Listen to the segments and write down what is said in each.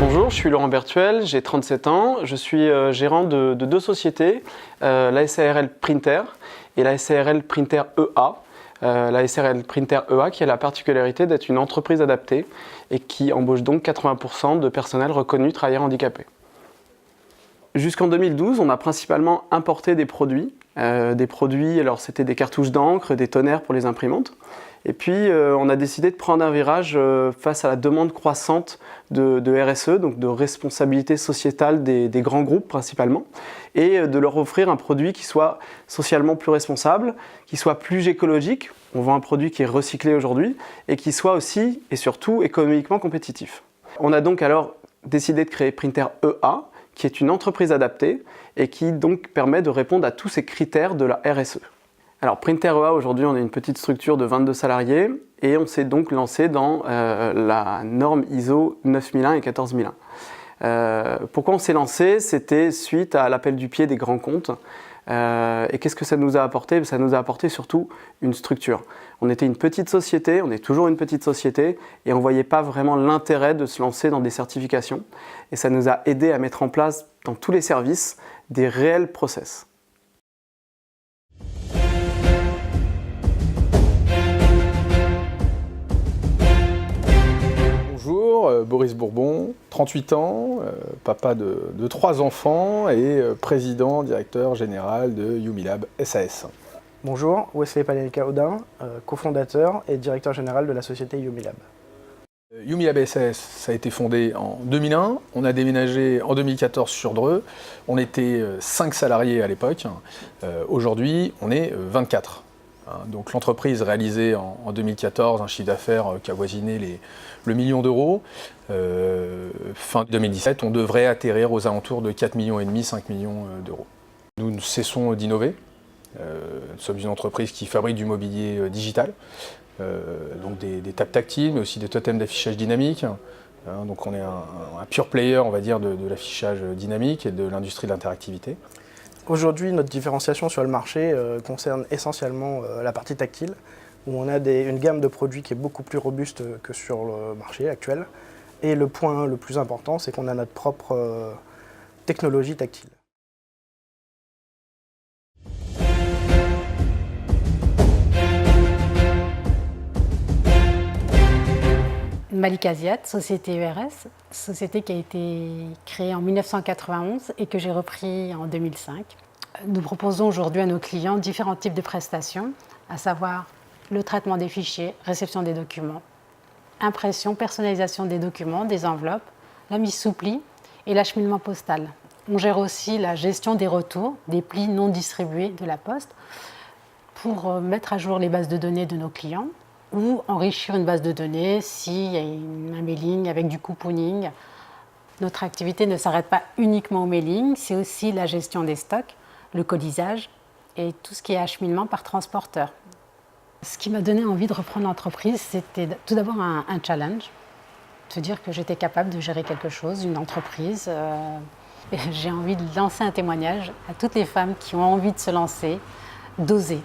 Bonjour, je suis Laurent Bertuel, j'ai 37 ans, je suis gérant de deux sociétés, la SARL Printer et la SARL Printer EA. La SARL Printer EA qui a la particularité d'être une entreprise adaptée et qui embauche donc 80% de personnel reconnu travailleurs handicapés. Jusqu'en 2012, on a principalement importé des produits. Alors c'était des cartouches d'encre, des toners pour les imprimantes. Et puis on a décidé de prendre un virage face à la demande croissante de RSE, donc de responsabilité sociétale des grands groupes principalement, et de leur offrir un produit qui soit socialement plus responsable, qui soit plus écologique. On vend un produit qui est recyclé aujourd'hui et qui soit aussi et surtout économiquement compétitif. On a donc alors décidé de créer Printer EA, qui est une entreprise adaptée et qui donc permet de répondre à tous ces critères de la RSE. Alors Printer EA, aujourd'hui on est une petite structure de 22 salariés et on s'est donc lancé dans la norme ISO 9001 et 14001. Pourquoi on s'est lancé? C'était suite à l'appel du pied des grands comptes. Et qu'est-ce que ça nous a apporté? Ça nous a apporté surtout une structure. On était une petite société, on est toujours une petite société et on ne voyait pas vraiment l'intérêt de se lancer dans des certifications. Et ça nous a aidé à mettre en place dans tous les services des réels process. Bonjour, Boris Bourbon, 38 ans, papa de 3 enfants et président, directeur général de Umilab SAS. Bonjour, Wesley Panelka-Audin, cofondateur et directeur général de la société Umilab. Umilab SAS, ça a été fondé en 2001, on a déménagé en 2014 sur Dreux, on était 5 salariés à l'époque, aujourd'hui on est 24. Donc l'entreprise réalisait en 2014 un chiffre d'affaires qui avoisinait le million d'euros. Fin 2017, on devrait atterrir aux alentours de 4,5 millions, 5 millions d'euros. Nous ne cessons d'innover. Nous sommes une entreprise qui fabrique du mobilier digital, donc des tables tactiles, mais aussi des totems d'affichage dynamique. Donc on est un pure player, on va dire, de l'affichage dynamique et de l'industrie de l'interactivité. Aujourd'hui, notre différenciation sur le marché concerne essentiellement la partie tactile, où on a une gamme de produits qui est beaucoup plus robuste que sur le marché actuel. Et le point le plus important, c'est qu'on a notre propre technologie tactile. Malika Ziad, société ERS, société qui a été créée en 1991 et que j'ai repris en 2005. Nous proposons aujourd'hui à nos clients différents types de prestations, à savoir le traitement des fichiers, réception des documents, impression, personnalisation des documents, des enveloppes, la mise sous pli et l'acheminement postal. On gère aussi la gestion des retours, des plis non distribués de la poste pour mettre à jour les bases de données de nos clients ou enrichir une base de données s'il y a un mailing avec du couponing. Notre activité ne s'arrête pas uniquement au mailing, c'est aussi la gestion des stocks, le colisage et tout ce qui est acheminement par transporteur. Ce qui m'a donné envie de reprendre l'entreprise, c'était tout d'abord un challenge, se dire que j'étais capable de gérer quelque chose, une entreprise. Et j'ai envie de lancer un témoignage à toutes les femmes qui ont envie de se lancer, d'oser.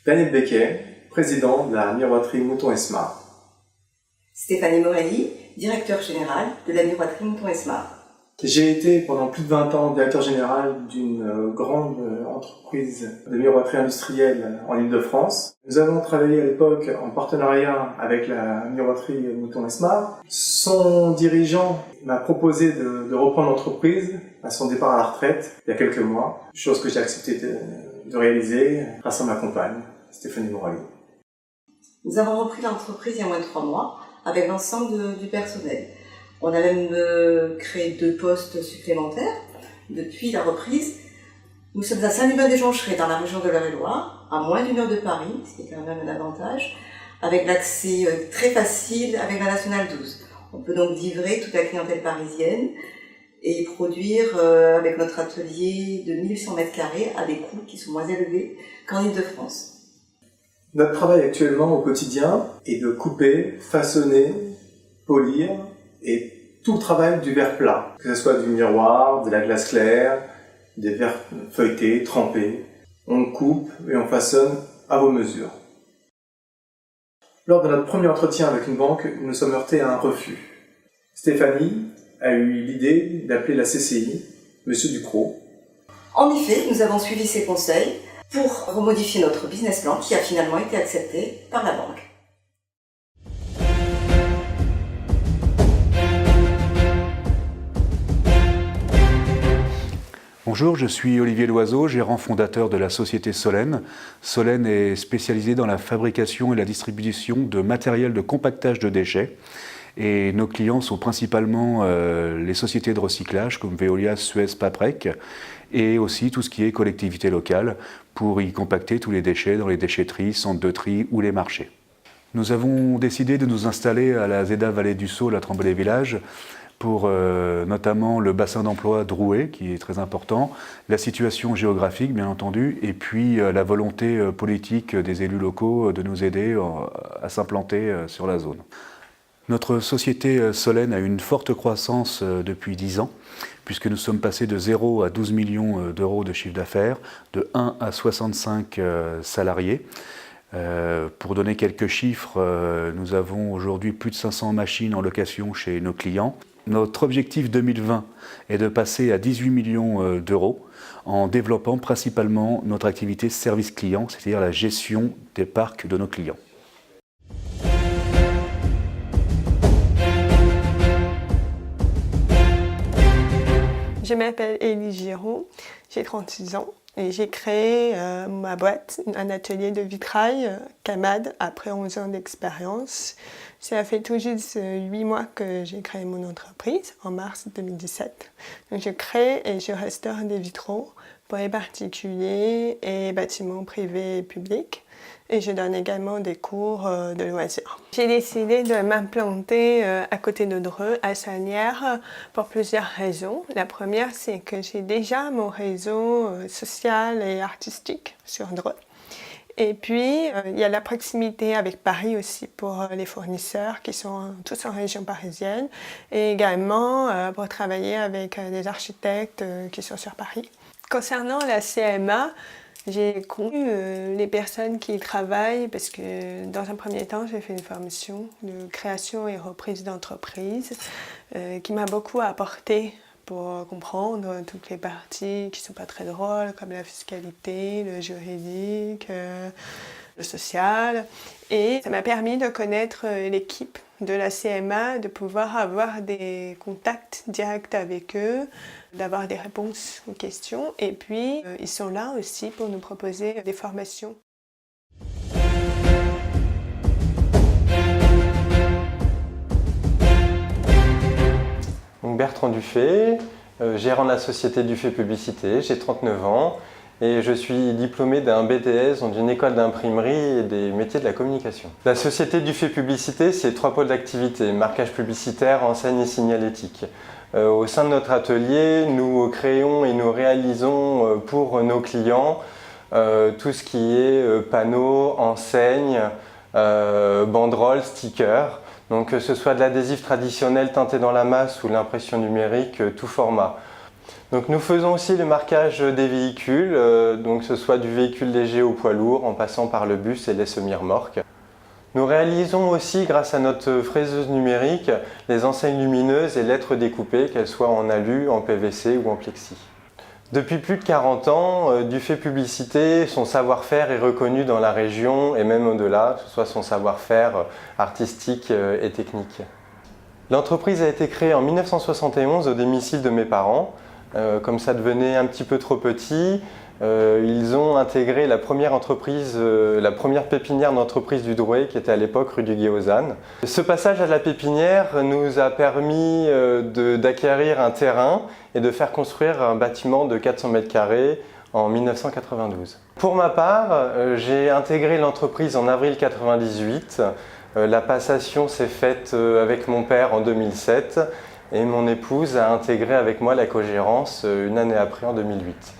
Daniel Becquet, président de la miroiterie Mouton et Smart. Stéphanie Morelli, directeur général de la miroiterie Mouton et Smart. J'ai été pendant plus de 20 ans directeur général d'une grande entreprise de miroiterie industrielle en Île-de-France. Nous avons travaillé à l'époque en partenariat avec la miroiterie Mouton et Smart. Son dirigeant m'a proposé de reprendre l'entreprise à son départ à la retraite il y a quelques mois, chose que j'ai accepté de réaliser grâce à ma compagne, Stéphanie Morelli. Nous avons repris l'entreprise il y a moins de 3 mois avec l'ensemble du personnel. On a même créé 2 postes supplémentaires depuis la reprise. Nous sommes à Saint-Liban-des-Joncherets, dans la région de l'Eure-et-Loir, à moins d'1 heure de Paris, ce qui est quand même un avantage, avec l'accès très facile avec la Nationale 12. On peut donc livrer toute la clientèle parisienne et produire avec notre atelier de 1800 m² à des coûts qui sont moins élevés qu'en Île-de-France. Notre travail actuellement au quotidien est de couper, façonner, polir et tout le travail du verre plat, que ce soit du miroir, de la glace claire, des verres feuilletés, trempés. On coupe et on façonne à vos mesures. Lors de notre premier entretien avec une banque, nous nous sommes heurtés à un refus. Stéphanie a eu l'idée d'appeler la CCI, Monsieur Ducrot. En effet, nous avons suivi ses conseils pour remodifier notre business plan qui a finalement été accepté par la banque. Bonjour, je suis Olivier Loiseau, gérant fondateur de la société Solène. Solène est spécialisée dans la fabrication et la distribution de matériel de compactage de déchets. Et nos clients sont principalement les sociétés de recyclage comme Veolia, Suez, Paprec, et aussi tout ce qui est collectivité locale pour y compacter tous les déchets dans les déchetteries, centres de tri ou les marchés. Nous avons décidé de nous installer à la ZEDA Vallée du Sault, à Tremblay-Village, pour notamment le bassin d'emploi de Rouet, qui est très important, la situation géographique bien entendu, et puis la volonté politique des élus locaux de nous aider à s'implanter sur la zone. Notre société Solène a eu une forte croissance depuis 10 ans, puisque nous sommes passés de 0 à 12 millions d'euros de chiffre d'affaires, de 1 à 65 salariés. Pour donner quelques chiffres, nous avons aujourd'hui plus de 500 machines en location chez nos clients. Notre objectif 2020 est de passer à 18 millions d'euros en développant principalement notre activité service client, c'est-à-dire la gestion des parcs de nos clients. Je m'appelle Élie Giraud, j'ai 36 ans et j'ai créé ma boîte, un atelier de vitrail, Camad, après 11 ans d'expérience. Ça fait tout juste 8 mois que j'ai créé mon entreprise, en mars 2017. Donc je crée et je restaure des vitraux pour les particuliers et bâtiments privés et publics. Et je donne également des cours de loisirs. J'ai décidé de m'implanter à côté de Dreux, à Sanières, pour plusieurs raisons. La première, c'est que j'ai déjà mon réseau social et artistique sur Dreux. Et puis, il y a la proximité avec Paris aussi pour les fournisseurs qui sont tous en région parisienne. Et également pour travailler avec des architectes qui sont sur Paris. Concernant la CMA, j'ai connu les personnes qui y travaillent parce que dans un premier temps, j'ai fait une formation de création et reprise d'entreprise qui m'a beaucoup apporté pour comprendre toutes les parties qui ne sont pas très drôles, comme la fiscalité, le juridique, le social. Et ça m'a permis de connaître l'équipe de la CMA, de pouvoir avoir des contacts directs avec eux, d'avoir des réponses aux questions. Et puis, ils sont là aussi pour nous proposer des formations. Donc Bertrand Dufay, gérant de la société Dufay Publicité, j'ai 39 ans et je suis diplômé d'un BTS, d'une école d'imprimerie et des métiers de la communication. La société Dufay Publicité, c'est 3 pôles d'activité, marquage publicitaire, enseigne et signalétique. Au sein de notre atelier, nous créons et nous réalisons pour nos clients tout ce qui est panneaux, enseignes, banderoles, stickers. Donc que ce soit de l'adhésif traditionnel teinté dans la masse ou l'impression numérique, tout format. Donc nous faisons aussi le marquage des véhicules, donc que ce soit du véhicule léger au poids lourd en passant par le bus et les semi-remorques. Nous réalisons aussi, grâce à notre fraiseuse numérique, les enseignes lumineuses et lettres découpées, qu'elles soient en alu, en PVC ou en plexi. Depuis plus de 40 ans, Dufay Publicité, son savoir-faire est reconnu dans la région et même au-delà, que ce soit son savoir-faire artistique et technique. L'entreprise a été créée en 1971 au domicile de mes parents. Comme ça devenait un petit peu trop petit, ils ont intégré la première entreprise, la première pépinière d'entreprise du Drouet, qui était à l'époque rue du Gué-aux-Ânes. Ce passage à la pépinière nous a permis d'acquérir un terrain et de faire construire un bâtiment de 400 mètres carrés en 1992. Pour ma part, j'ai intégré l'entreprise en avril 1998. La passation s'est faite avec mon père en 2007 et mon épouse a intégré avec moi la cogérance une année après, en 2008.